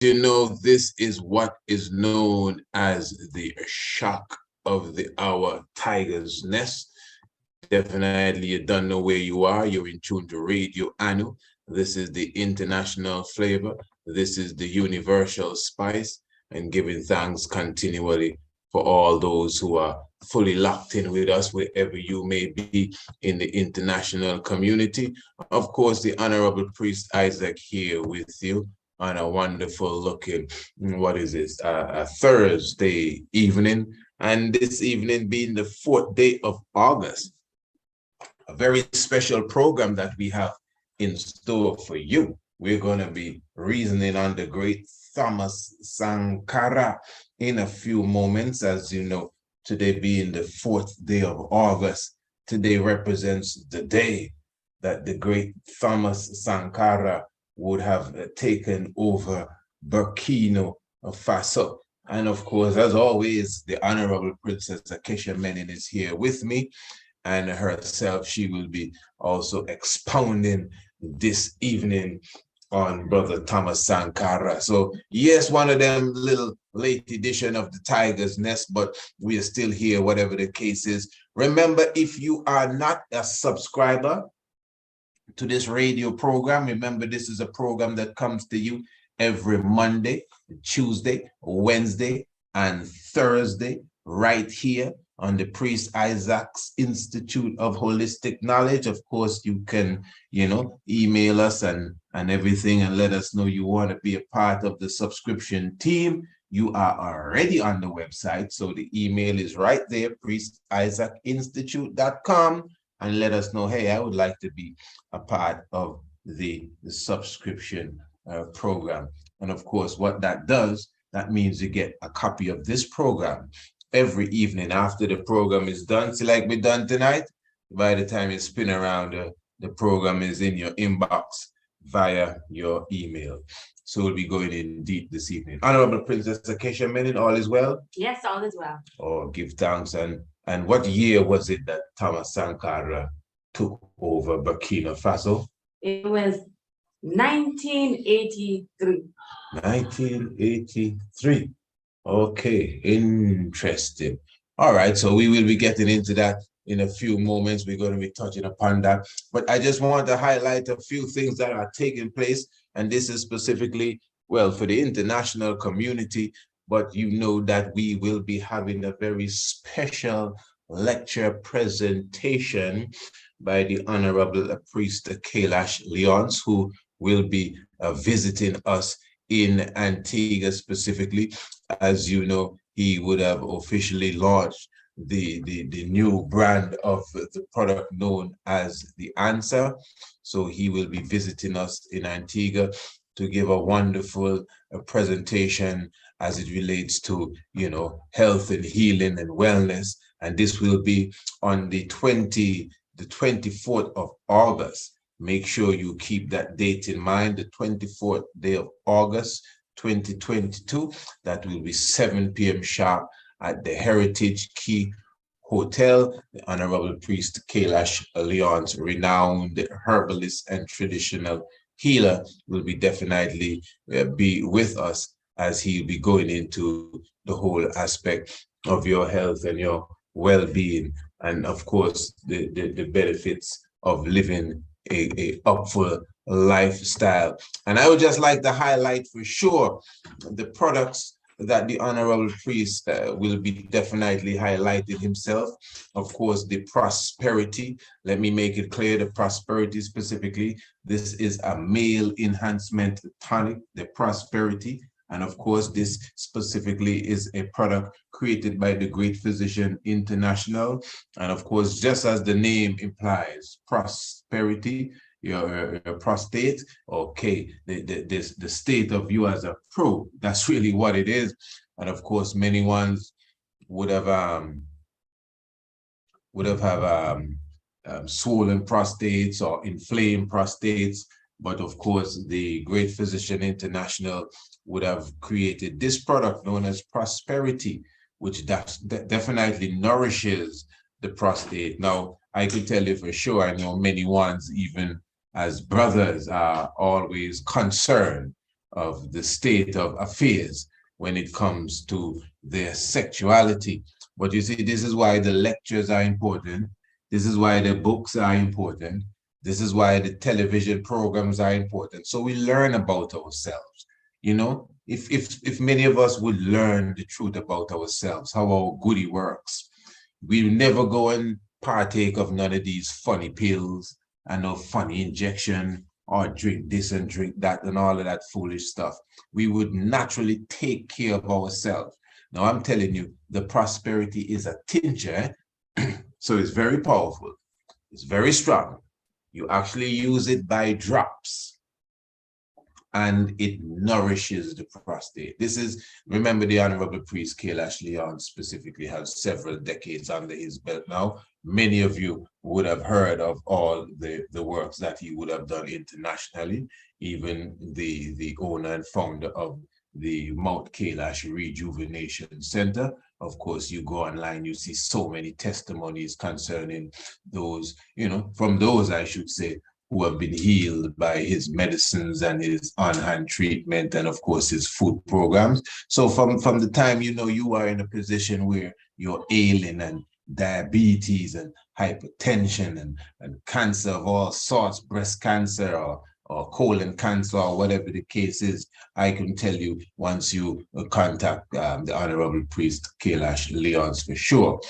you know, this is what is known as the shock of the hour tiger's nest. Definitely, you don't know where you are. You're in tune to Radio Anu. This is the international flavor. This is the universal spice, and giving thanks continually for all those who are fully locked in with us, wherever you may be in the international community. Of course, the Honorable Priest Isaac here with you on a wonderful looking, what is this, a Thursday evening. And this evening being the 4th day of August, a very special program that we have in store for you. We're going to be reasoning on the great Thomas Sankara in a few moments. As you know, today being the 4th day of August, today represents the day that the great Thomas Sankara would have taken over Burkina Faso. And of course, as always, the Honorable Princess Acacia Menin is here with me, and herself, she will be also expounding this evening on Brother Thomas Sankara. So yes, one of them little late edition of the Tiger's Nest, but we are still here, whatever the case is. Remember, if you are not a subscriber to this radio program, remember this is a program that comes to you every Monday, Tuesday, Wednesday, and Thursday, right here on the Priest Isaac's Institute of Holistic Knowledge. Of course, you can, email us and everything and let us know you want to be a part of the subscription team. You are already on the website, so the email is right there, priestisaacinstitute.com, and let us know, hey, I would like to be a part of the subscription program. And of course, what that does, that means you get a copy of this program every evening after the program is done. See, like we done tonight, by the time you spin around, the program is in your inbox via your email. So we'll be going in deep this evening. Honorable Princess Acacia Menin, all is well? Yes, all is well. Oh, give thanks. And what year was it that Thomas Sankara took over Burkina Faso? It was 1983. 1983. Okay, interesting. All right, so we will be getting into that in a few moments. We're going to be touching upon that. But I just want to highlight a few things that are taking place. And this is specifically, well, for the international community. But you know that we will be having a very special lecture presentation by the Honorable Priest Kailash Leons, who will be visiting us in Antigua specifically. As you know, he would have officially launched the new brand of the product known as the Answer. So he will be visiting us in Antigua to give a wonderful presentation as it relates to, health and healing and wellness. And this will be on the 24th of August. Make sure you keep that date in mind, the 24th day of August, 2022. That will be 7 p.m. sharp at the Heritage Key Hotel. The Honorable Priest Kailash Leon's renowned herbalist and traditional healer will be definitely be with us as he'll be going into the whole aspect of your health and your well-being, and of course the benefits of living a upful lifestyle. And I would just like to highlight for sure the products that the Honorable Priest will be definitely highlighting himself. Of course, the Prosperity. Let me make it clear, the Prosperity specifically. This is a male enhancement tonic, the Prosperity. And of course, this specifically is a product created by the Great Physician International. And of course, just as the name implies, prosperity, your prostate, okay, the state of you as a pro, that's really what it is. And of course, many ones would have swollen prostates or inflamed prostates. But of course, the Great Physician International would have created this product known as Prosperity, which definitely nourishes the prostate. Now, I could tell you for sure, I know many ones, even as brothers, are always concerned the state of affairs when it comes to their sexuality. But you see, this is why the lectures are important. This is why the books are important. This is why the television programs are important. So we learn about ourselves. You know, if many of us would learn the truth about ourselves, how our goody works, we will never go and partake of none of these funny pills and no funny injection or drink this and drink that and all of that foolish stuff. We would naturally take care of ourselves. Now, I'm telling you, the prosperity is a tincture, so it's very powerful. It's very strong. You actually use it by drops, and it nourishes the prostate. This is, remember, the Honorable Priest Kailash Leon specifically has several decades under his belt now. Many of you would have heard of all the works that he would have done internationally, even the owner and founder of the Mount Kailash Rejuvenation Center. Of course, you go online, you see so many testimonies concerning those, you know, from those, I should say, who have been healed by his medicines and his on-hand treatment, and of course his food programs. So from the time, you know, you are in a position where you're ailing and diabetes and hypertension and cancer of all sorts, breast cancer or colon cancer or whatever the case is, I can tell you once you contact the Honorable Priest Kailash Leons for sure,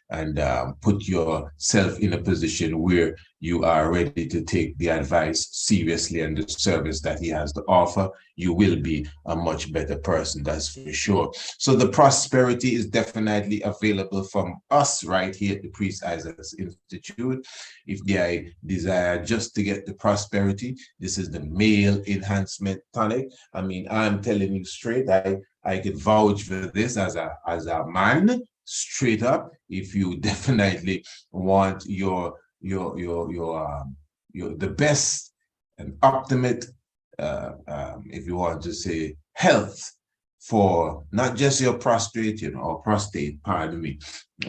and put yourself in a position where you are ready to take the advice seriously and the service that he has to offer, you will be a much better person, that's for sure. So the prosperity is definitely available from us right here at the Priest Isaac's Institute. If they desire just to get the prosperity, this is the male enhancement tonic. I mean, I'm telling you straight, I could vouch for this as a man, straight up. If you definitely want your the best and ultimate, if you want to say, health for not just your prostate, you know, or prostate, pardon me,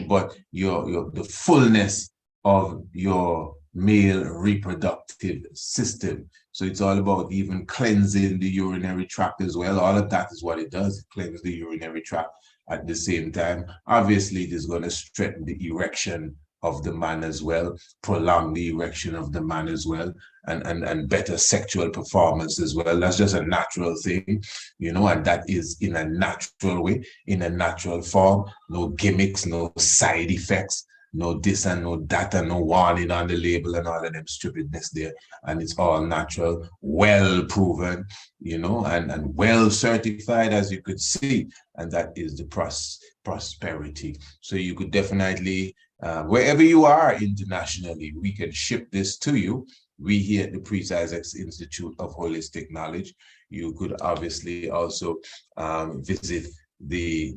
but the fullness of your male reproductive system. So it's all about even cleansing the urinary tract as well. All of that is what it does. It cleanses the urinary tract at the same time. Obviously, it is going to strengthen the erection of the man as well, prolong the erection of the man as well, and better sexual performance as well. That's just a natural thing, you know, and that is in a natural way, in a natural form. No gimmicks, no side effects, no this and no that, and no warning on the label and all of them stupidness there. And it's all natural, well proven, you know, and well certified, as you could see. And that is the prosperity. So you could definitely, wherever you are internationally, we can ship this to you. We here at the Priest Isaac's Institute of Holistic Knowledge. You could obviously also visit the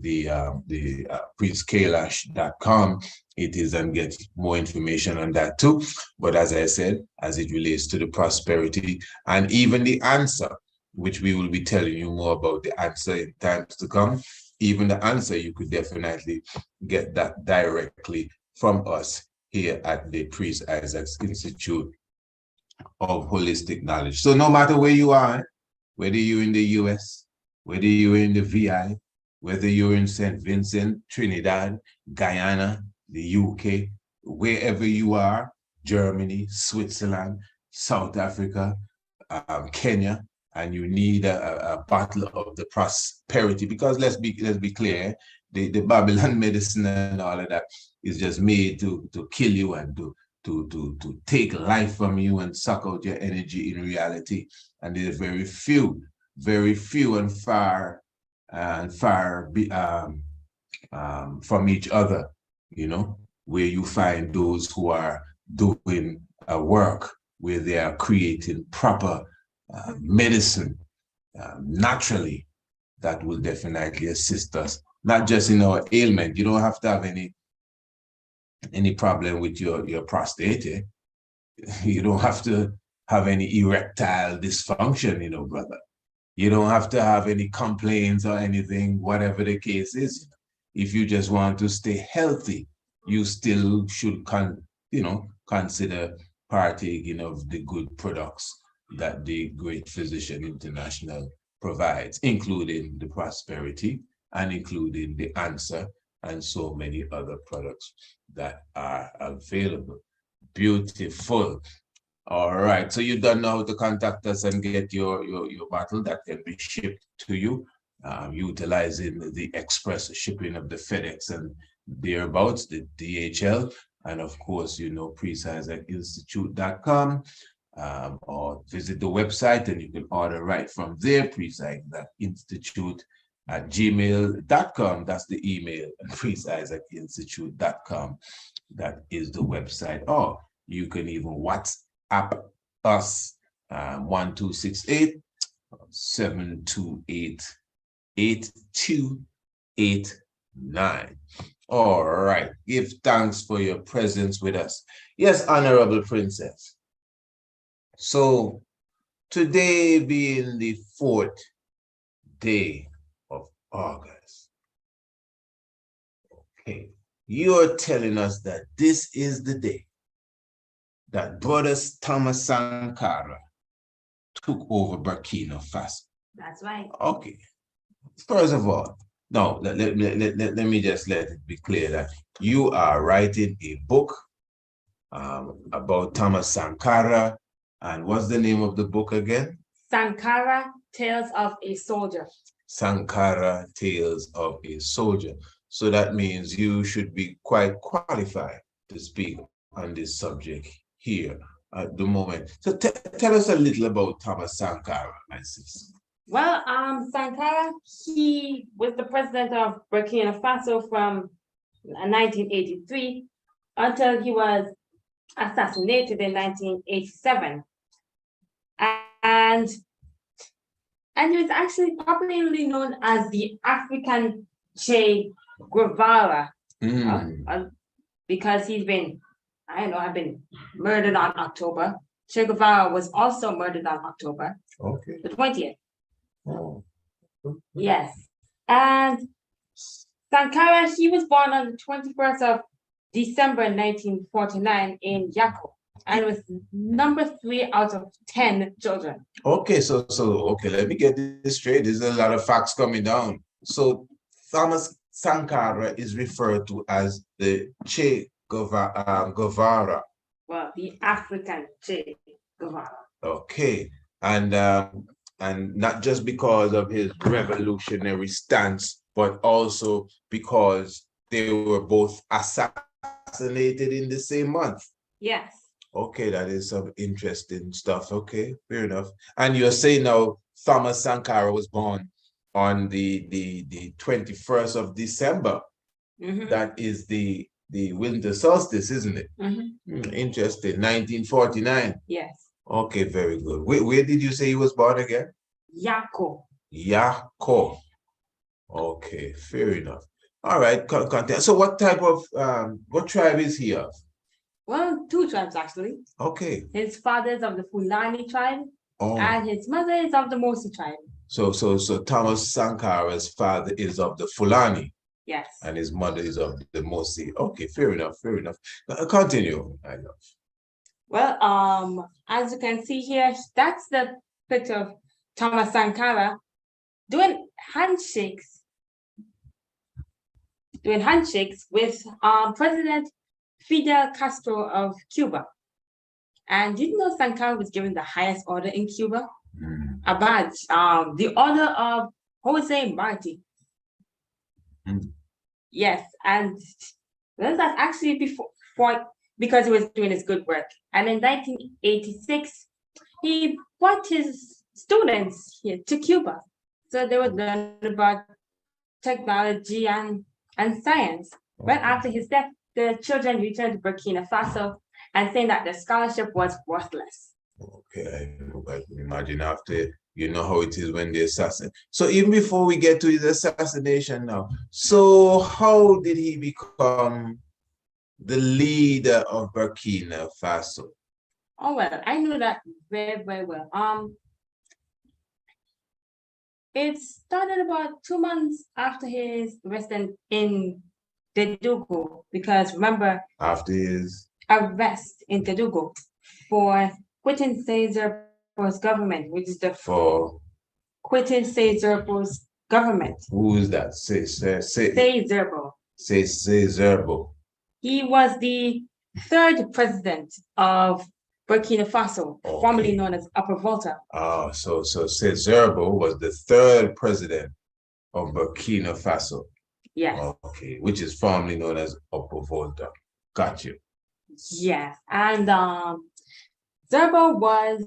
priestkailash.com. It is, and get more information on that too. But as I said, as it relates to the prosperity and even the answer, which we will be telling you more about the answer in times to come, even the answer, you could definitely get that directly from us here at the Priest Isaac's Institute of Holistic Knowledge. So no matter where you are, whether you're in the US, whether you're in the VI, whether you're in St. Vincent, Trinidad, Guyana, the UK, wherever you are, Germany, Switzerland, South Africa, Kenya, and you need a bottle of the prosperity, because let's be clear, the Babylon medicine and all of that is just made to kill you and to take life from you and suck out your energy in reality. And there's very few and far from each other, you know, where you find those who are doing a work where they are creating proper medicine naturally, that will definitely assist us, not just in our ailment. You don't have to have any problem with your prostate. Eh? You don't have to have any erectile dysfunction, you know, brother. You don't have to have any complaints or anything, whatever the case is. If you just want to stay healthy, you still should consider partaking of the good products that the great physician international provides, including the prosperity and including the answer and so many other products that are available. Beautiful. All right, so you don't know how to contact us and get your bottle that can be shipped to you, utilizing the express shipping of the FedEx and thereabouts, the DHL, and of course, PreCisaacinstitute.com, or visit the website and you can order right from there, PreCisaacinstitute@gmail.com. That's the email, and PreCisaacinstitute.com. That is the website. Or you can even WhatsApp us, 1268-728-8289. All right. Give thanks for your presence with us. Yes, Honorable Princess. So today being the 4th day of August. Okay. You're telling us that this is the day that Brother Thoma Sankara took over Burkina Faso. That's right. Okay. First of all, no, let me just let it be clear that you are writing a book about Thoma Sankara. And what's the name of the book again? Sankara, Tales of a Soldier. Sankara, Tales of a Soldier. So that means you should be quite qualified to speak on this subject here at the moment. So tell us a little about Thoma Sankara, my sister. Well, Sankara, he was the president of Burkina Faso from 1983 until he was assassinated in 1987. And he was actually popularly known as the African Che Guevara, because he's been, have been murdered on October. Che Guevara was also murdered on October the 20th. Oh. Yes. And Sankara, he was born on the 21st of December 1949 in Yako, and was number 3 out of 10 children. Okay, so let me get this straight. There's a lot of facts coming down. So Thomas Sankara is referred to as the Che Guevara. Well, the African Che Guevara. Okay, and not just because of his revolutionary stance, but also because they were both assassinated in the same month. Yes. Okay, that is some interesting stuff. Okay, fair enough. And you're saying now Thoma Sankara was born on the 21st of December. Mm-hmm. That is the winter solstice, isn't it? Mm-hmm. Interesting. 1949. Yes. Okay, very good. Where did you say he was born again? Yako. Yako. Okay, fair enough. All right, so what type of what tribe is he of? Well, 2 tribes actually. Okay. His father is of the Fulani tribe, and his mother is of the Mosi tribe. So Thoma Sankara's father is of the Fulani. Yes. And his mother is of the Mosi. Okay, fair enough. Continue, I love. Well, as you can see here, that's the picture of Thoma Sankara doing handshakes with President Fidel Castro of Cuba. And did you know Sankara was given the highest order in Cuba? A badge, the order of Jose Marti. Yes, and well, that's actually because he was doing his good work. And in 1986, he brought his students here to Cuba. So they would learn about technology and science. Well, after his death, the children returned to Burkina Faso and saying that the scholarship was worthless. Okay, I can imagine after, you know how it is when they assassinate. So even before we get to his assassination now, so how did he become the leader of Burkina Faso? Oh, well, I know that very, very well. It started about 2 months after his arrest in Dedugo, because remember, after his arrest in Dedugo for quitting Cesar for his government, which is the quitted Zerbo's government. Who is that? Zerbo. Zerbo. He was the third president of Burkina Faso, formerly known as Upper Volta. So Zerbo was the third president of Burkina Faso. Yes. Okay, which is formerly known as Upper Volta. Got you. Yes, and Zerbo was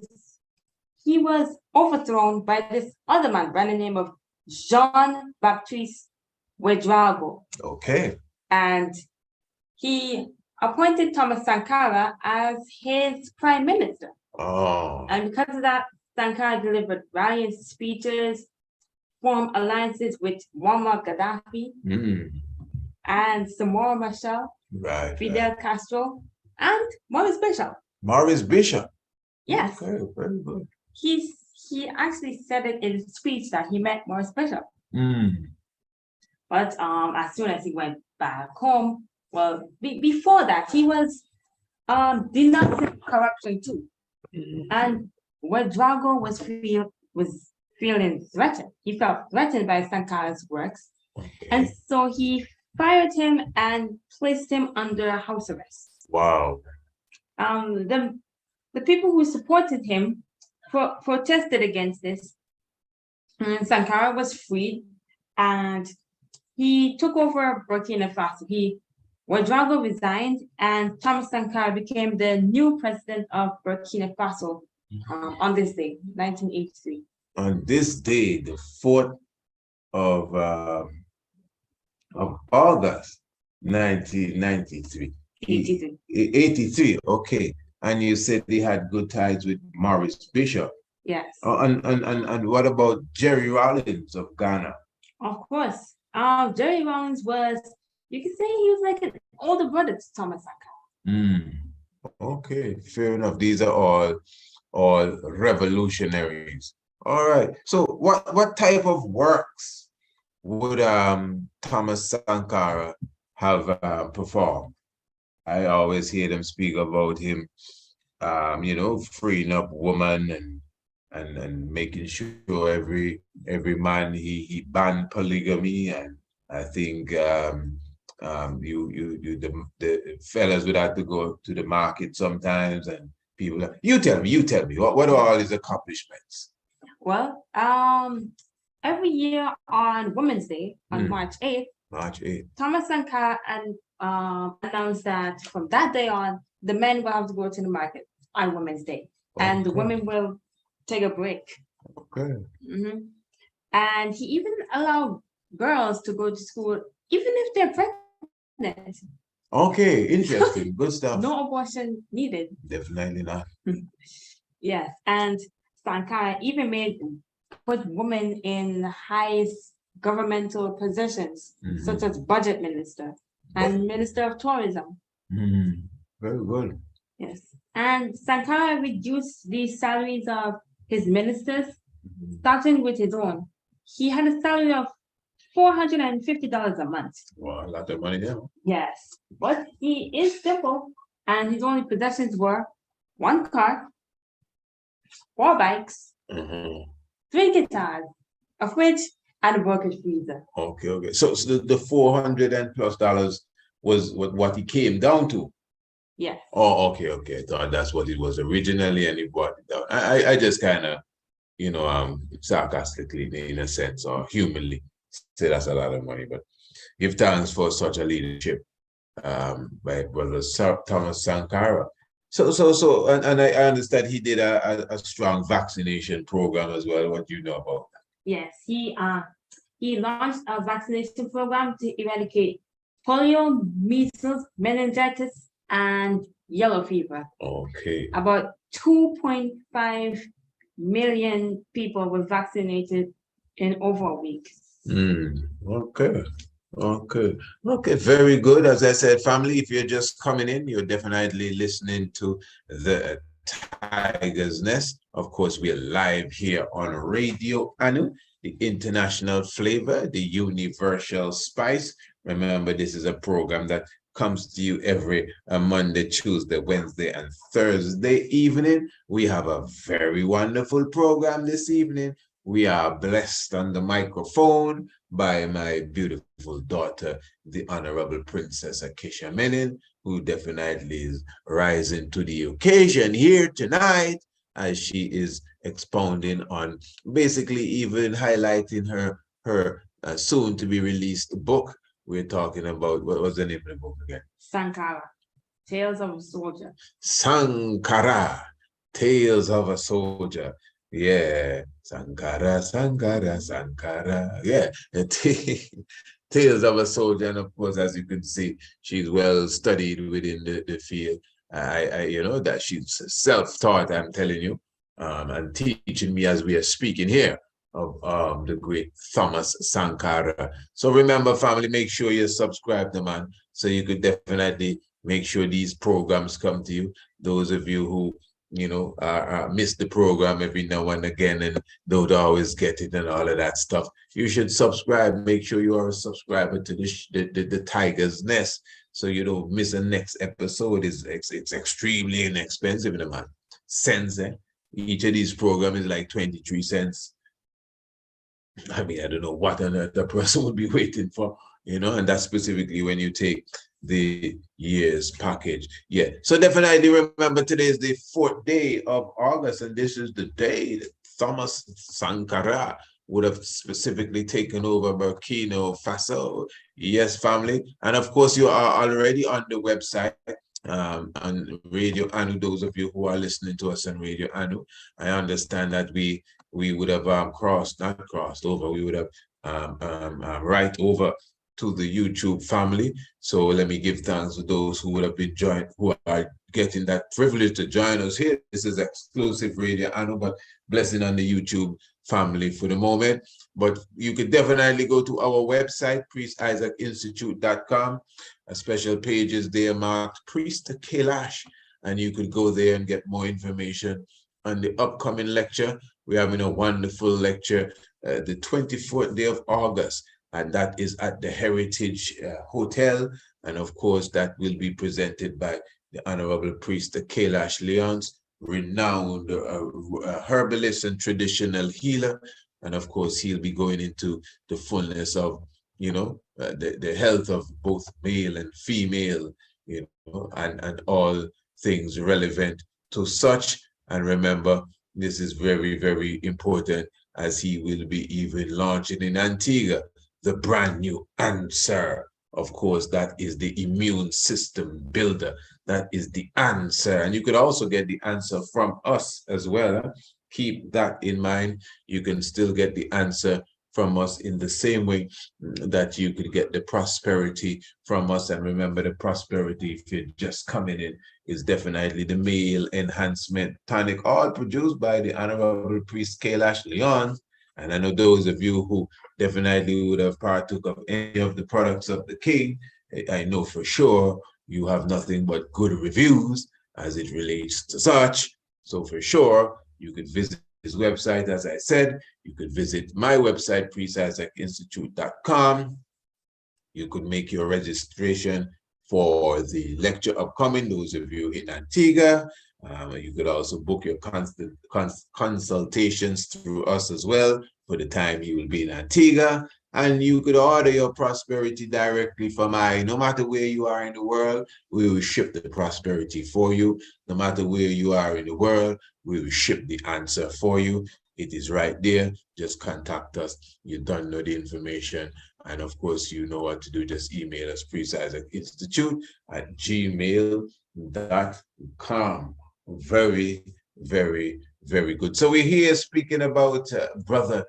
overthrown by this other man by the name of Jean-Baptiste Ouedraogo. Okay. And he appointed Thomas Sankara as his prime minister. And because of that, Sankara delivered rallying speeches, formed alliances with Muammar Gaddafi and Samora Machel, Fidel Castro, and Maurice Bishop. Maurice Bishop? Yes. Okay, very good. He actually said it in his speech that he met Maurice Bishop. But as soon as he went back home, well, before that, he was denouncing corruption too. And Ouedraogo was feeling threatened. He felt threatened by Sankara's works. And so he fired him and placed him under house arrest. Wow. The people who supported him protested against this. And Sankara was freed and he took over Burkina Faso. Ouedraogo resigned and Thomas Sankara became the new president of Burkina Faso on this day, 1983. On this day, the 4th of August, 1993. 83, okay. And you said they had good ties with Maurice Bishop. Yes. And what about Jerry Rawlings of Ghana? Of course. Jerry Rawlings was, you could say he was like an older brother to Thomas Sankara. Okay, fair enough. These are all revolutionaries. All right. So what type of works would Thomas Sankara have performed? I always hear them speak about him, freeing up women and making sure every man he banned polygamy, and I think the fellas would have to go to the market sometimes, and people. You tell me, what are all his accomplishments? Well, every year on Women's Day, on March 8th, Thomas Sankara announced that from that day on, the men will have to go to the market on Women's Day, and the women will take a break. Okay. And he even allowed girls to go to school, even if they're pregnant. Okay, interesting. Good stuff. No abortion needed. Definitely not. Yes, and Sankara even put women in highest governmental positions, such as budget minister and minister of tourism. Very good. Yes, and Sankara reduced the salaries of his ministers, starting with his own. He had a salary of $450 a month. Wow, a lot of money there. Yes, but he is simple, and his only possessions were one car, 4 bikes, 3 guitars, a fridge, and a bucket freezer. Okay. So the $400 and plus was what he came down to. Yes. Oh, okay. I thought that's what it was originally, and he brought it down. I just kind of, sarcastically, in a sense, or humanly, say that's a lot of money. But give thanks for such a leadership by Brother Thomas Sankara. So, and I understand he did a strong vaccination program as well. What do you know about that? Yes, he launched a vaccination program to eradicate polio, measles, meningitis, and yellow fever. Okay. About 2.5 million people were vaccinated in over a week. Okay, very good. As I said, family, if you're just coming in, you're definitely listening to the Tiger's Nest. Of course, we're live here on Radio Anu, the international flavor, the universal spice. Remember, this is a program that comes to you every Monday, Tuesday, Wednesday, and Thursday evening. We have a very wonderful program this evening. we are blessed on the microphone by my beautiful daughter, the Honorable Princess Akisha Menin, who definitely is rising to the occasion here tonight as she is expounding on basically even highlighting her soon to be released book. We're talking about, what was the name of the book again? Sankara, Tales of a Soldier. Sankara, Tales of a Soldier. Yeah, Sankara, Sankara, Sankara. Yeah, Tales of a Soldier. And of course, as you can see, she's well studied within the field. You know, that she's self-taught, I'm telling you, and teaching me as we are speaking here of the great Thomas Sankara. So remember, family, make sure you subscribe to man, so you could definitely make sure these programs come to you. Those of you who, you know, miss the program every now and again and don't always get it and all of that stuff, you should subscribe. Make sure you are a subscriber to the Tiger's Nest, so you don't miss the next episode. It's extremely inexpensive, man. Cents, eh? Each of these programs is like 23 cents. I mean, I don't know what on earth the person would be waiting for, you know, and that's specifically when you take the year's package. Yeah. So definitely remember, today is the 4th day of August, and this is the day that Thomas Sankara would have specifically taken over Burkina Faso. Yes, family. And of course, you are already on the website. On Radio Anu, those of you who are listening to us on Radio Anu, I understand that we would have not crossed over, we would have right over to the YouTube family. So let me give thanks to those who would have been joined, who are getting that privilege to join us here. This is exclusive Radio Anu, but blessing on the YouTube family for the moment. But you could definitely go to our website, priestisaacinstitute.com. A special page is there marked Priest Kailash, and you could go there and get more information on the upcoming lecture. We're having a wonderful lecture the 24th day of August, and that is at the Heritage Hotel. And of course, that will be presented by the Honorable Priest Kailash Leons, renowned herbalist and traditional healer. And of course, he'll be going into the fullness of, you know, the health of both male and female, you know, and all things relevant to such. And remember, this is very, very important, as he will be even launching in Antigua the brand new answer. Of course, that is the immune system builder. That is the answer. And you could also get the answer from us as well. Keep that in mind. You can still get the answer from us in the same way that you could get the prosperity from us. And remember, the prosperity, if you're just coming in, is definitely the male enhancement tonic, all produced by the Honorable Priest Kailash Leon. And I know those of you who definitely would have partook of any of the products of the king, I know for sure you have nothing but good reviews as it relates to such. So for sure, you could visit his website, as I said. You could visit my website, priestisaacinstitute.com. You could make your registration for the lecture upcoming, those of you in Antigua. You could also book your consultations through us as well for the time you will be in Antigua. And you could order your prosperity directly from no matter where you are in the world, we will ship the prosperity for you. No matter where you are in the world, we will ship the answer for you. It is right there. Just contact us. You don't know the information. And of course, you know what to do. Just email us, priestisaacinstitute@gmail.com. Very, very, very good. So we're here speaking about Brother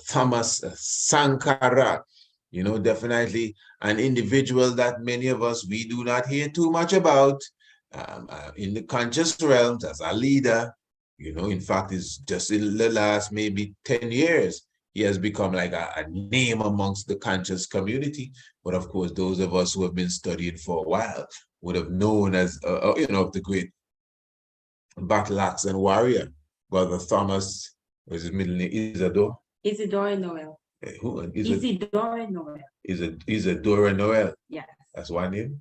Thomas Sankara, you know, definitely an individual that many of us, we do not hear too much about in the conscious realms as a leader. You know, in fact, it's just in the last maybe 10 years, he has become like a name amongst the conscious community. But of course, those of us who have been studying for a while would have known as, you know, the great battle axe and warrior, Brother Thomas, was his middle name, Isidore? Isidore Noel. Who? Isidore Noel. Isidore Noel. Yes. That's one name?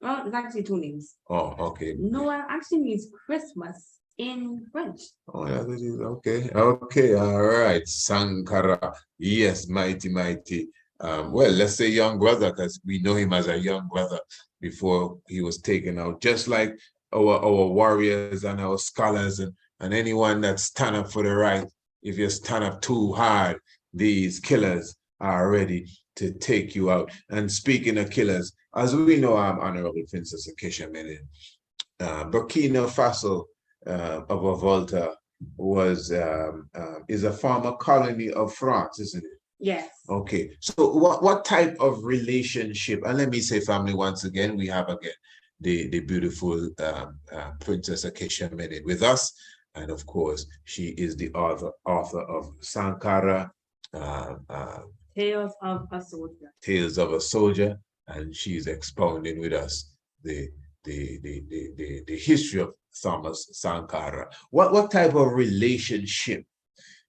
Well, it's actually two names. Oh, okay. Noel actually means Christmas. in French. Oh, that's what it is. Okay. Okay. All right. Sankara. Yes, mighty. Well, let's say young brother, because we know him as a young brother before he was taken out. Just like our warriors and our scholars and anyone that stand up for the right. If you stand up too hard, these killers are ready to take you out. And speaking of killers, as we know, Honorable Princess Acacia Melin, Burkina Faso of Volta is a former colony of France, isn't it? Yes. Okay. So what type of relationship? And let me say, family, once again, we have again the beautiful Princess Acacia Melin with us, and of course, she is the author of Sankara. Tales of a Soldier. Tales of a Soldier, and she's expounding with us the history of Thomas Sankara. What type of relationship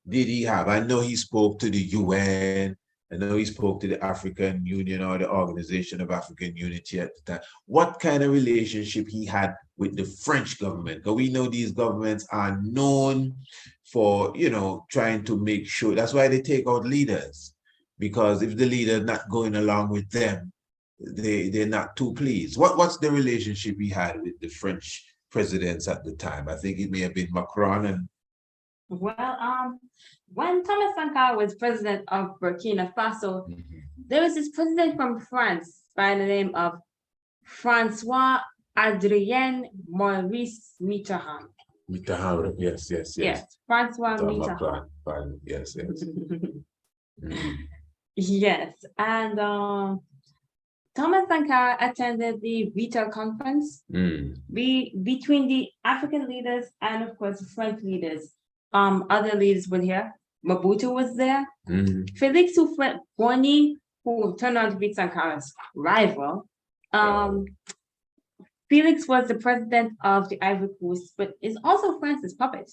did he have? I know he spoke to the UN. I know he spoke to the African Union or the Organization of African Unity at the time. What kind of relationship he had with the French government? Because we know these governments are known for, trying to make sure. That's why they take out leaders. Because if the leader not going along with them, they're not too pleased. What's the relationship he had with the French presidents at the time? I think it may have been Macron and. Well, when Thomas Sankara was president of Burkina Faso, there was this president from France by the name of Francois Adrien Maurice Mitterrand. Mitterrand, yes. Yes, Francois Mitterrand. Yes. Yes, and Thomas Sankara attended the Vita conference between the African leaders and, of course, the French leaders. Other leaders were here. Mobutu was there. Felix Houphouët-Boigny, who turned out to be Sankara's rival. Felix was the president of the Ivory Coast, but is also France's puppet.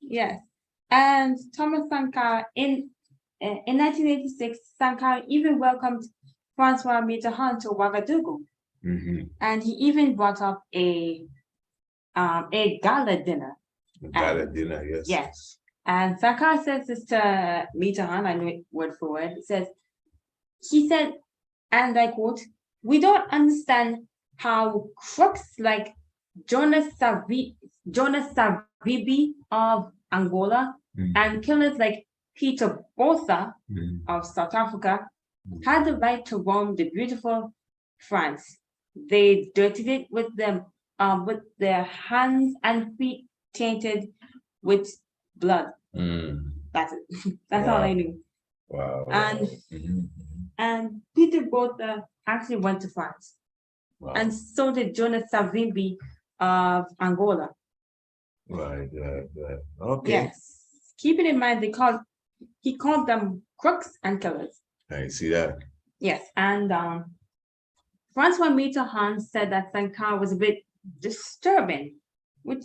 Yes, and Thomas Sankara in 1986, Sankara even welcomed Francois Mitterrand to Ouagadougou, and he even brought up a gala dinner. Gala dinner, yes. Yes, and Sankara says this to Mitterrand, I know it word for word. He said, and I quote, "We don't understand how crooks like Jonas Savimbi of Angola and killers like Peter Botha of South Africa had the right to roam the beautiful France. They dirtied it with their hands and feet tainted with blood." That's it. That's all I knew. Wow. And Peter Botha actually went to France. Wow. And so did Jonas Savimbi of Angola. Right. Okay. Yes. Keeping in mind, he called them crooks and killers. I see that. Yes, and Francois Mitterrand said that Sankara was a bit disturbing, which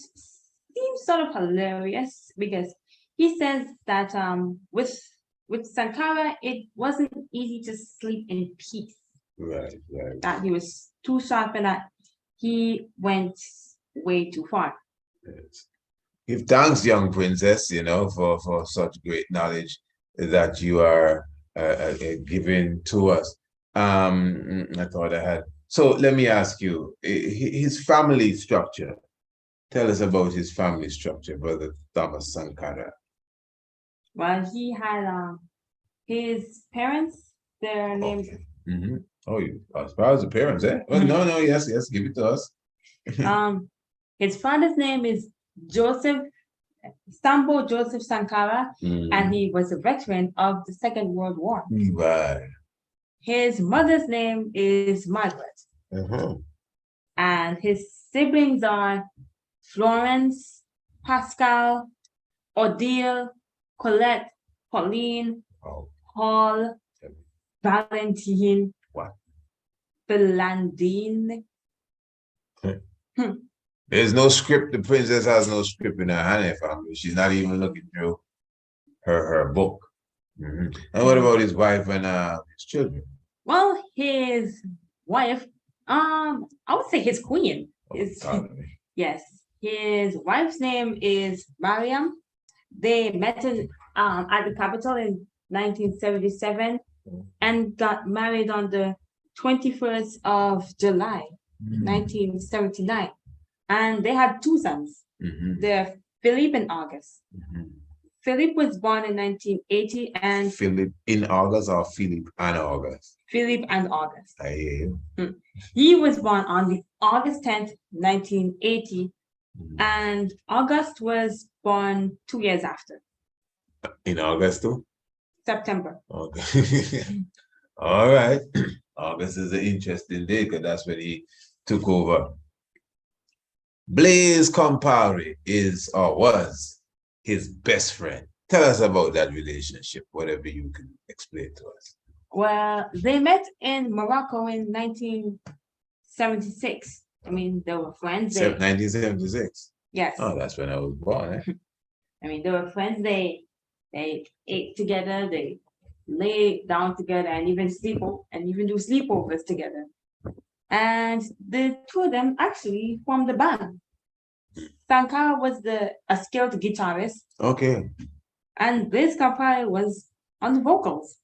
seems sort of hilarious because he says that with Sankara, it wasn't easy to sleep in peace. Right. That he was too sharp and that he went way too far. Yes. Give thanks, young princess, for such great knowledge that you are giving to us. I thought I had. So let me ask you, his family structure. Tell us about his family structure, Brother Thomas Sankara. Well, he had his parents, their names. Okay. Oh, as far as the parents, eh? Well, no, yes, give it to us. His father's name is Sambo Joseph Sankara, and he was a veteran of the Second World War. Right. His mother's name is Margaret. And his siblings are Florence, Pascal, Odile, Colette, Pauline, Paul, Valentine, Belandine. There's no script. The princess has no script in her hand, family. She's not even looking through her book. And what about his wife and his children? Well, his wife, I would say his queen. Yes. His wife's name is Mariam. They met at the capital in 1977 and got married on the 21st of July, 1979. And they had two sons. They're Philippe and August. Philippe was born in 1980 and Philip in August or Philip and August? Philippe and August. I hear you. He was born on the August 10th, 1980, and August was born 2 years after. In August too? September. Okay. All right. August is an interesting day because that's when he took over. Blaise Compaoré is or was his best friend. Tell us about that relationship, whatever you can explain to us. Well, they met in Morocco in 1976. I mean, they were friends. 1976? Yes. Oh, that's when I was born. Eh? I mean, they were friends. They ate together. They lay down together and even do sleepovers together. And the two of them actually formed a band. Sankara was a skilled guitarist. Okay. And Blaise Compaoré was on the vocals.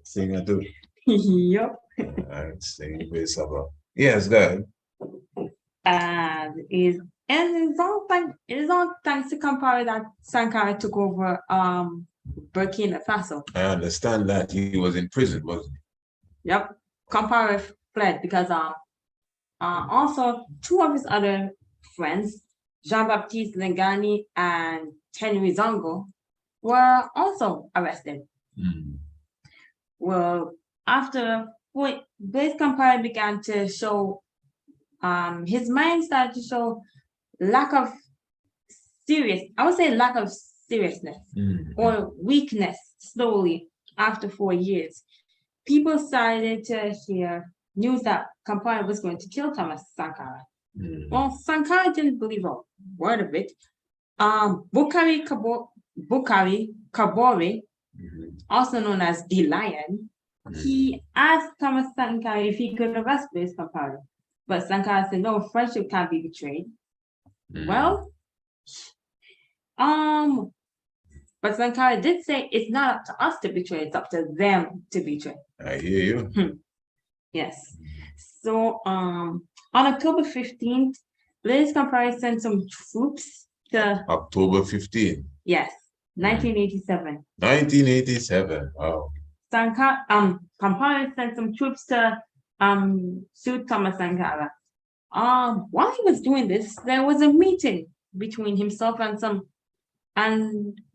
Singer too. Yep. Alright, singing with supper. Yes, good. And it is all thanks to Compaoré that Sankara took over Burkina Faso. I understand that he was in prison, wasn't he? Yep. Compaoré fled because also two of his other friends, Jean-Baptiste Lengani and Henry Zongo, were also arrested. Well, after Blaise Compaoré began to show, his mind started to show lack of seriousness or weakness slowly after 4 years. People started to hear news that Compaoré was going to kill Thomas Sankara. Well, Sankara didn't believe a word of it. Bukari Kabore, also known as the Lion, he asked Thomas Sankara if he could arrest Blaise Compaoré. But Sankara said, no, friendship can't be betrayed. Well, but Sankara did say it's not up to us to betray, it's up to them to betray. I hear you. Yes. So on October 15th, Blaise Compaoré sent some troops to October 15th. Yes, 1987. 1987. Wow. Compaoré sent some troops to shoot Thomas Sankara. While he was doing this, there was a meeting between himself and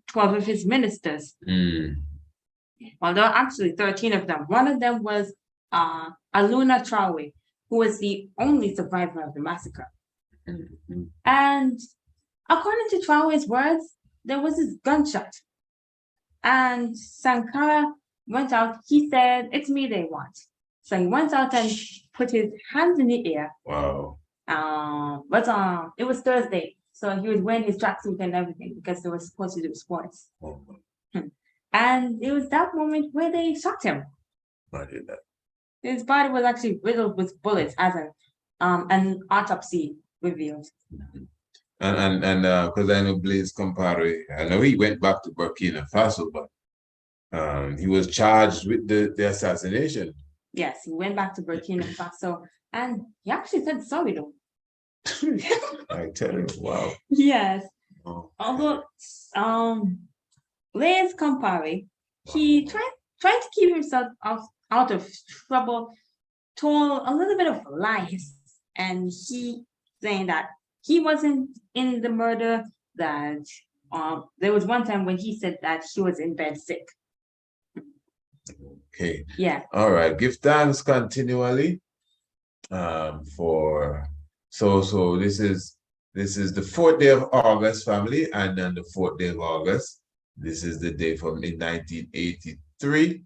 12 of his ministers. Well, there were actually 13 of them. One of them was Aluna Traoré, who was the only survivor of the massacre. And according to Traoré's words, there was this gunshot. And Sankara went out. He said, it's me they want. So he went out and put his hands in the air. Wow. But it was Thursday. So he was wearing his tracksuit and everything because they were supposed to do sports. And it was that moment where they shot him. I did that. His body was actually riddled with bullets, as an autopsy revealed. And because I know Blaise Compaoré, I know he went back to Burkina Faso, but he was charged with the assassination. Yes, he went back to Burkina Faso, and he actually said sorry though. I tell you, wow. Yes. Oh. Although Blaise Compaoré, he tried to keep himself out of trouble, told a little bit of lies, and he saying that he wasn't in the murder, that there was one time when he said that he was in bed sick. Okay. Yeah. All right. Give thanks continually so this is the 4th day of August, family, and then the 4th day of August. This is the day from in 1983,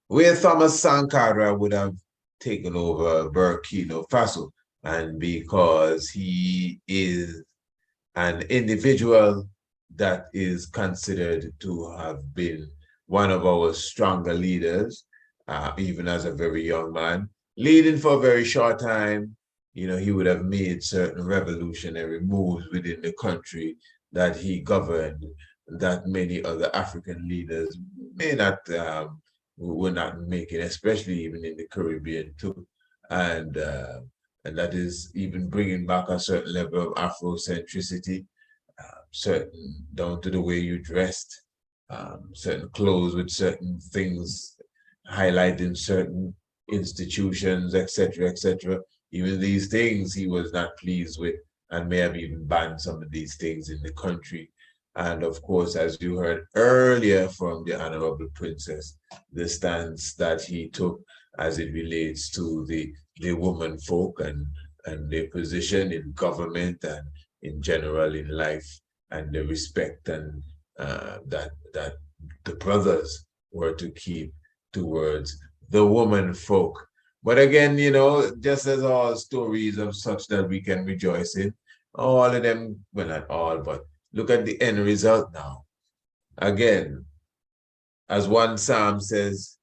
where Thomas Sankara would have taken over Burkina Faso, and because he is an individual that is considered to have been one of our stronger leaders, even as a very young man, leading for a very short time, he would have made certain revolutionary moves within the country that he governed that many other African leaders may not were not making, especially even in the Caribbean too, and that is even bringing back a certain level of Afrocentricity, certain down to the way you dressed, certain clothes with certain things highlighting certain institutions, etc., etc. Even these things he was not pleased with and may have even banned some of these things in the country. And of course, as you heard earlier from the Honorable Princess, the stance that he took as it relates to the woman folk and their position in government and in general in life, and the respect and that the brothers were to keep towards the woman folk. But again, just as all stories of such that we can rejoice in, all of them, well, not all, but look at the end result now. Again, as one psalm says,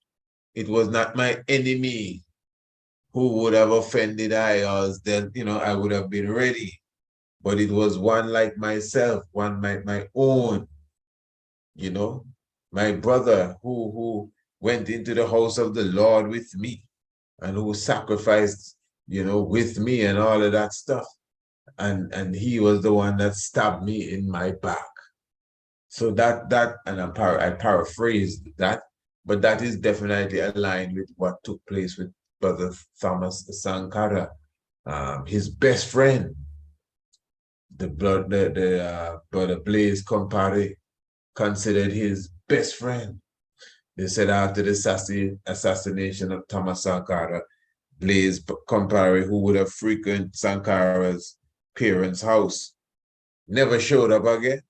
it was not my enemy who would have offended I, else then, I would have been ready. But it was one like myself, one like my own, my brother who went into the house of the Lord with me and who sacrificed, with me and all of that stuff. And he was the one that stabbed me in my back. So that and I paraphrased that, but that is definitely aligned with what took place with Brother Thomas Sankara, his best friend, the Brother Blaise Compaoré, considered his best friend. They said after the assassination of Thomas Sankara, Blaise Compaoré, who would have frequented Sankara's parents' house, never showed up again.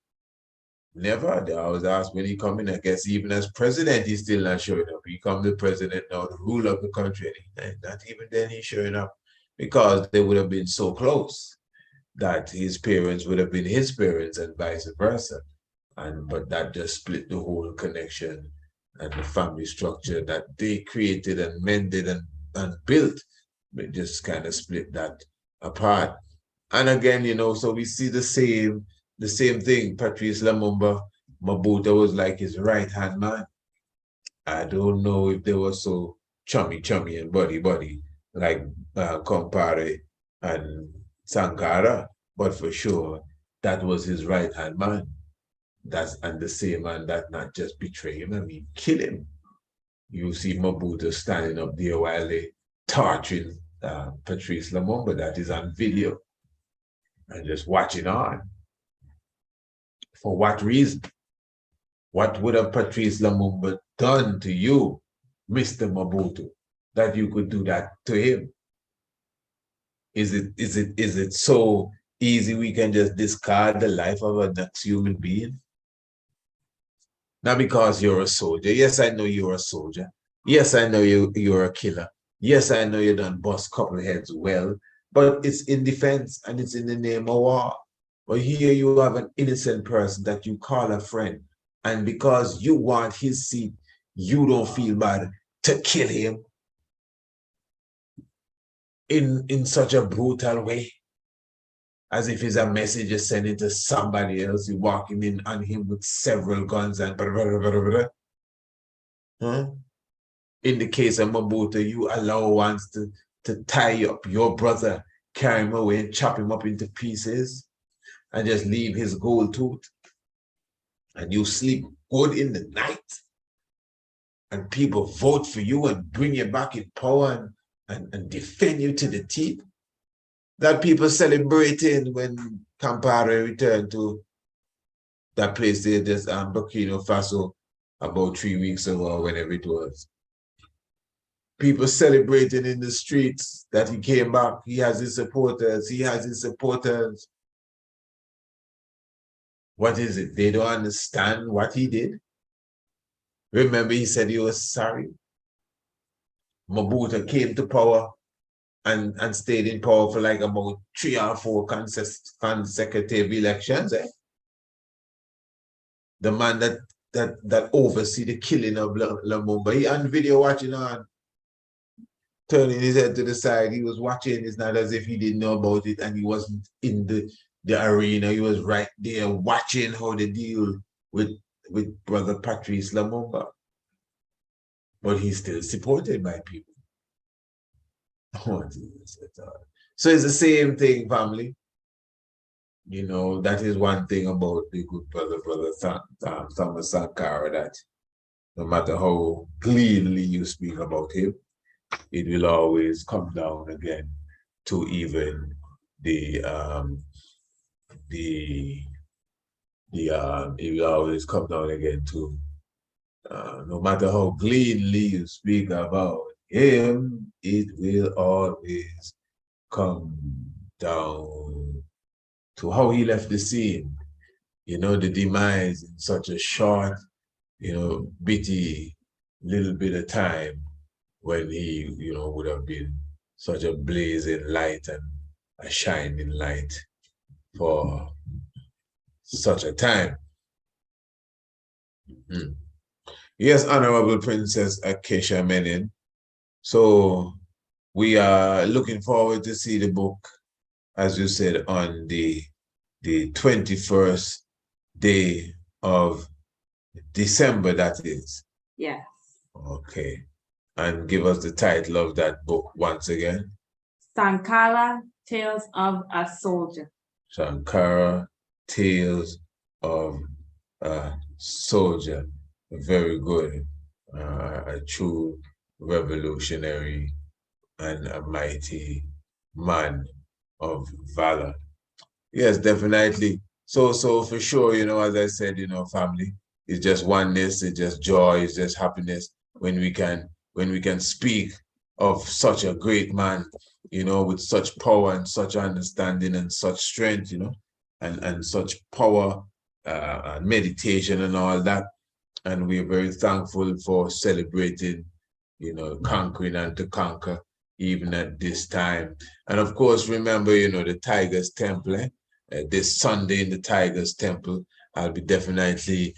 Never. They always asked when he coming. I guess even as president, he's still not showing up. He come the president now, the ruler of the country, and not even then he's showing up, because they would have been so close that his parents would have been his parents and vice versa. But that just split the whole connection and the family structure that they created and mended and built. It just kind of split that apart. And again, so we see the same thing. Patrice Lumumba, Mobutu was like his right-hand man. I don't know if they were so chummy and buddy like Compaoré and Sankara, but for sure that was his right-hand man. And the same man that not just betray him, I mean kill him. You see Mobutu standing up there while they torturing Patrice Lumumba. That is on video. And just watching on. For what reason? What would have Patrice Lumumba done to you, Mr. Mobutu, that you could do that to him? Is it so easy we can just discard the life of a next human being? Not because you're a soldier. Yes, I know you're a soldier. Yes, I know you're a killer. Yes, I know you done bust couple heads well, but it's in defense and it's in the name of war. But here you have an innocent person that you call a friend, and because you want his seat, you don't feel bad to kill him in such a brutal way, as if it's a message you're sending to somebody else. You're walking in on him with several guns and blah, blah, blah, blah, blah. Huh? In the case of Mobutu, you allow ones to tie up your brother, carry him away and chop him up into pieces and just leave his gold tooth. And you sleep good in the night. And people vote for you and bring you back in power and defend you to the teeth. That people celebrating when Compaoré returned to that place there, just Burkina Faso, about 3 weeks ago or whenever it was. People celebrating in the streets that he came back. He has his supporters. He has his supporters. What is it? They don't understand what he did. Remember, he said he was sorry. Mobutu came to power and stayed in power for like about 3 or 4 consecutive elections. The man that oversee the killing of Lumumba, he on video watching on turning his head to the side. He was watching. It's not as if he didn't know about it and he wasn't in the arena. He was right there watching how they deal with Brother Patrice Lumumba. But he's still supported by people. So it's the same thing, family. You know, that is one thing about the good brother Thoma Sankara, that no matter how gleefully you speak about him, it will always come down again to even it will always come down again to no matter how gleefully you speak about him, it will always come down to how he left the scene. You know, the demise in such a short, bitty little bit of time, when he, would have been such a blazing light and a shining light for such a time. Mm-hmm. Yes, Honorable Princess Acacia Menin. So we are looking forward to see the book, as you said, on the 21st day of December, that is. Yes. Okay. And give us the title of that book once again. Sankara, Tales of a Soldier. Sankara, Tales of a Soldier. Very good. A true revolutionary and a mighty man of valor. Yes, definitely. So for sure, as I said, family, it's just oneness, it's just joy, it's just happiness when we can speak of such a great man, with such power and such understanding and such strength, and such power and meditation and all that. And we're very thankful for celebrating, conquering and to conquer even at this time. And of course, remember, the Tigers Temple, this Sunday in the Tigers Temple, I'll be definitely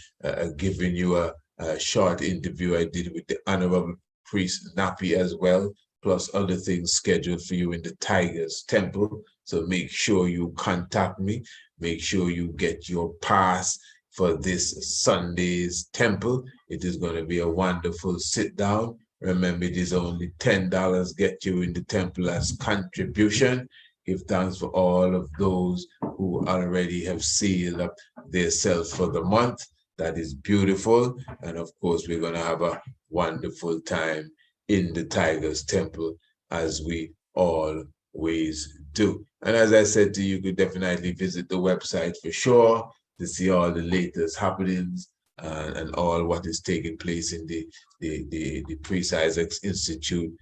giving you a short interview I did with the Honorable Priest Nappy as well, plus other things scheduled for you in the Tigers Temple. So make sure you contact me. Make sure you get your pass for this Sunday's temple. It is going to be a wonderful sit down. Remember, it is only $10 get you in the temple as contribution. Give thanks for all of those who already have sealed up themselves for the month. That is beautiful. And of course, we're going to have a wonderful time in the Tigers Temple, as we always do. And as I said to you, you could definitely visit the website for sure to see all the latest happenings and all what is taking place in the Priest Isaacs Institute